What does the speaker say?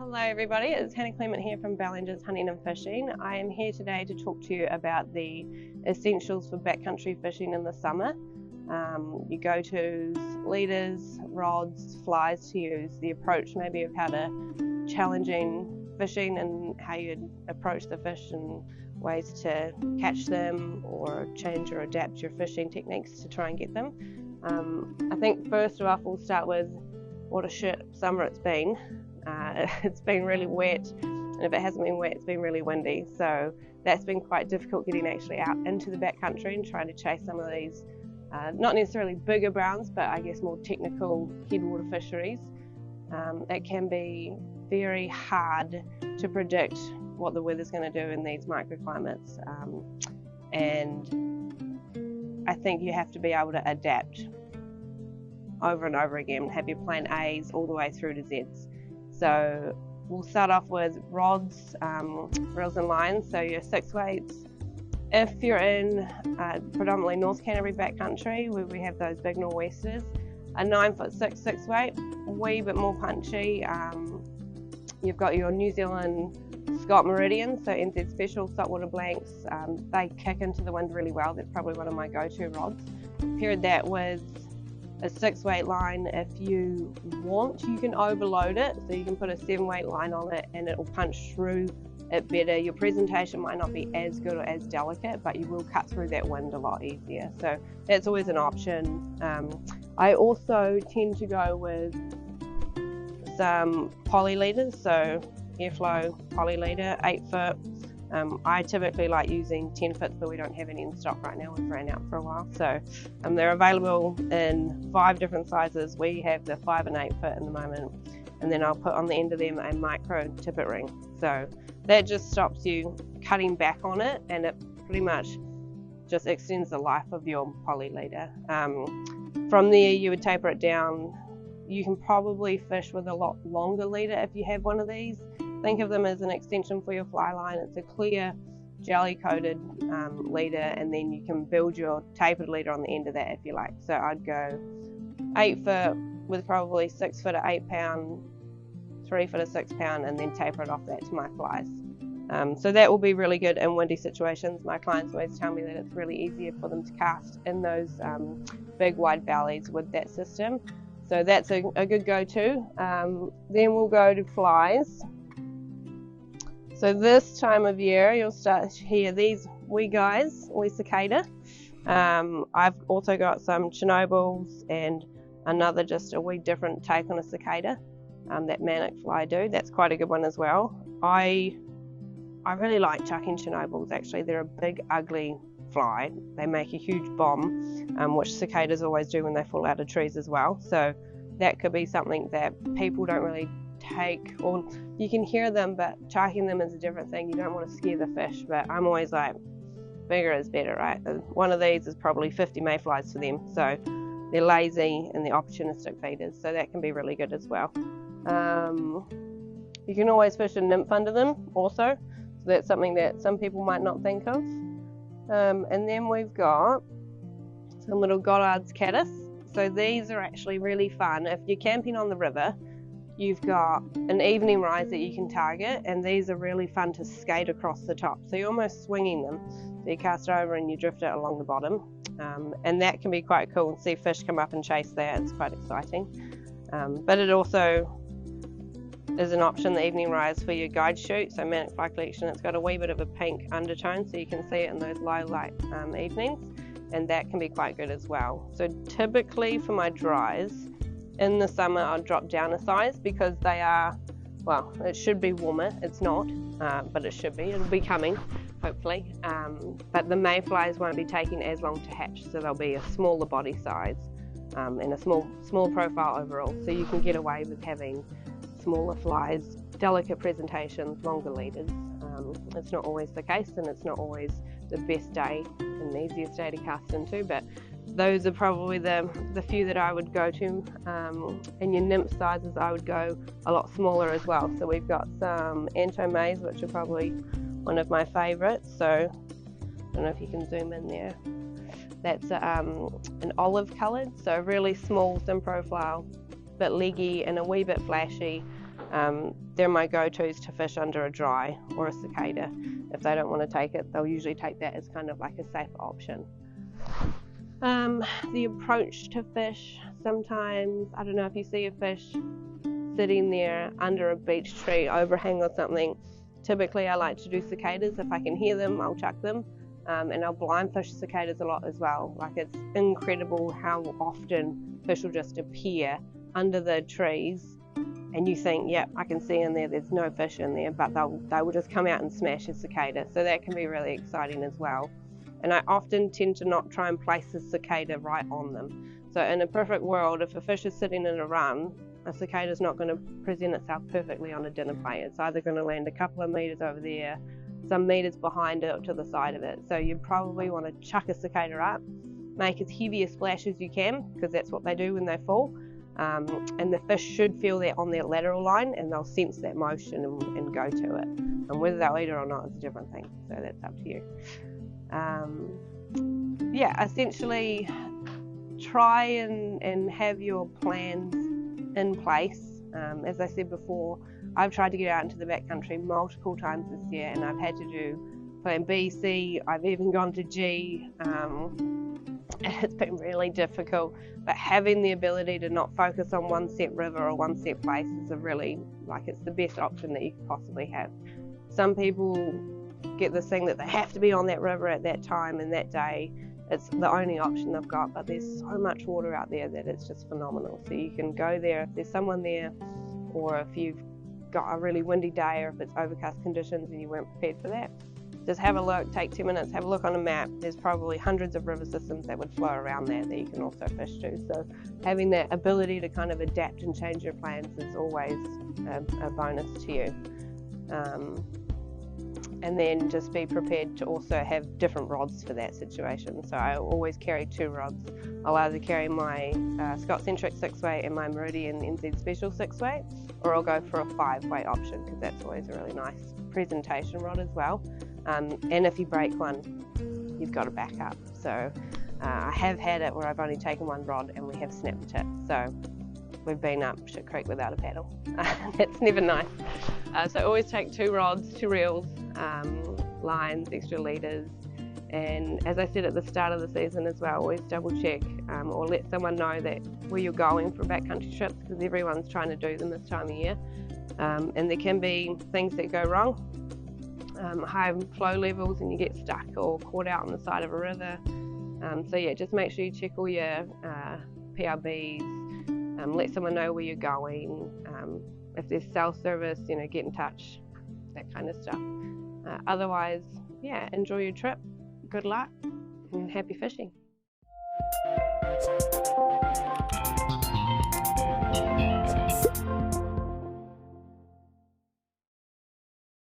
Hello everybody, it's Hannah Clement here from Christchurch Hunting and Fishing. I am here today to talk to you about the essentials for backcountry fishing in the summer. Your go-tos, leaders, rods, flies to use, the approach maybe of how to challenging fishing and how you'd approach the fish and ways to catch them or change or adapt your fishing techniques to try and get them. I think first off we'll start with what a shit summer it's been. It's been really wet, and if it hasn't been wet, it's been really windy, so that's been quite difficult getting actually out into the backcountry and trying to chase some of these not necessarily bigger browns, but I guess more technical headwater fisheries. It can be very hard to predict what the weather's going to do in these microclimates, and I think you have to be able to adapt over and over again, have your plan A's all the way through to Z's. So we'll start off with rods, reels and lines, so your 6-weights. If you're in predominantly North Canterbury backcountry where we have those big nor'westers, a 9'6" 6-weight, a wee bit more punchy. You've got your New Zealand Scott Meridian, so NZ Special saltwater blanks. They kick into the wind really well. That's probably one of my go-to rods. Paired that with a 6-weight line. If you want, you can overload it, so you can put a 7-weight line on it and it will punch through it better. Your presentation might not be as good or as delicate, but you will cut through that wind a lot easier, so that's always an option. I also tend to go with some poly leaders, so airflow poly leader, 8 foot. I typically like using 10 foot, but we don't have any in stock right now. We've ran out for a while, so they're available in 5 different sizes. We have the 5 and 8 foot at the moment, and then I'll put on the end of them a micro tippet ring, so that just stops you cutting back on it, and it pretty much just extends the life of your poly leader. From there you would taper it down. You can probably fish with a lot longer leader if you have one of these. Think of them as an extension for your fly line. It's a clear jelly coated leader, and then you can build your tapered leader on the end of that if you like. So I'd go 8 foot with probably 6 foot at 8 pound, 3 foot at 6 pound, and then taper it off that to my flies. So that will be really good in windy situations. My clients always tell me that it's really easier for them to cast in those big wide valleys with that system. So that's a good go-to. Then we'll go to flies. So this time of year, you'll start to hear these wee guys, wee cicada. I've also got some chinobles and another just a wee different take on a cicada that manic fly do. That's quite a good one as well. I really like chucking chinobles actually. They're a big ugly fly. They make a huge bomb, which cicadas always do when they fall out of trees as well. So that could be something that people don't really take, or you can hear them, but chucking them is a different thing. You don't want to scare the fish, but I'm always like, bigger is better, right? One of these is probably 50 mayflies for them, so they're lazy and they're opportunistic feeders, so that can be really good as well. You can always fish a nymph under them also, so that's something that some people might not think of. And then we've got some little Goddard's caddis. So these are actually really fun. If you're camping on the river, you've got an evening rise that you can target, and these are really fun to skate across the top. So you're almost swinging them. So you cast over and you drift it along the bottom. And that can be quite cool, and see fish come up and chase that. It's quite exciting. But it also is an option, the evening rise, for your guide shoot. So manic fly collection, it's got a wee bit of a pink undertone, so you can see it in those low light evenings, and that can be quite good as well. So typically for my dries, in the summer I'll drop down a size because they are, well, it should be warmer. It's not, but it should be. It'll be coming, hopefully. But the mayflies won't be taking as long to hatch, so they'll be a smaller body size and a small profile overall. So you can get away with having smaller flies, delicate presentations, longer leaders. It's not always the case, and it's not always the best day and the easiest day to cast into, but those are probably the few that I would go to. And your nymph sizes, I would go a lot smaller as well. So we've got some Antomays, which are probably one of my favourites. So I don't know if you can zoom in there. That's an olive coloured, so really small, thin profile, bit leggy and a wee bit flashy. They're my go-tos to fish under a dry or a cicada. If they don't want to take it, they'll usually take that as kind of like a safer option. The approach to fish, sometimes, I don't know if you see a fish sitting there under a beech tree overhang or something, typically I like to do cicadas. If I can hear them, I'll chuck them. And I'll blind fish cicadas a lot as well. Like, it's incredible how often fish will just appear under the trees and you think, yep, I can see in there, there's no fish in there, but they will just come out and smash a cicada. So that can be really exciting as well. And I often tend to not try and place a cicada right on them. So in a perfect world, if a fish is sitting in a run, a cicada is not going to present itself perfectly on a dinner plate. It's either going to land a couple of meters over there, some meters behind it or to the side of it. So you probably want to chuck a cicada up, make as heavy a splash as you can, because that's what they do when they fall. And the fish should feel that on their lateral line, and they'll sense that motion and go to it. And whether they'll eat it or not is a different thing, so that's up to you. Yeah, essentially try and have your plans in place. As I said before, I've tried to get out into the backcountry multiple times this year, and I've had to do plan B, C, I've even gone to G. It's been really difficult, but having the ability to not focus on one set river or one set place is it's the best option that you could possibly have. Some people get this thing that they have to be on that river at that time and that day. It's the only option they've got, but there's so much water out there that it's just phenomenal. So you can go there if there's someone there, or if you've got a really windy day, or if it's overcast conditions and you weren't prepared for that. Just have a look, take 2 minutes, have a look on a map. There's probably hundreds of river systems that would flow around that you can also fish to. So having that ability to kind of adapt and change your plans is always a bonus to you. And then just be prepared to also have different rods for that situation. So I always carry 2 rods. I'll either carry my Scott-centric 6-weight and my Meridian NZ Special 6-weight, or I'll go for a 5-weight option, because that's always a really nice presentation rod as well. And if you break one, you've got a backup. So I have had it where I've only taken 1 rod and we have snapped the tip. So we've been up Shit Creek without a paddle. That's never nice. So always take 2 rods, 2 reels, lines, extra leaders. And as I said at the start of the season as well, always double check or let someone know that where you're going for backcountry trips, because everyone's trying to do them this time of year. And there can be things that go wrong. High flow levels and you get stuck or caught out on the side of a river. So yeah, just make sure you check all your PRBs, let someone know where you're going. If there's cell service, get in touch, that kind of stuff. Otherwise, yeah, enjoy your trip, good luck, and happy fishing.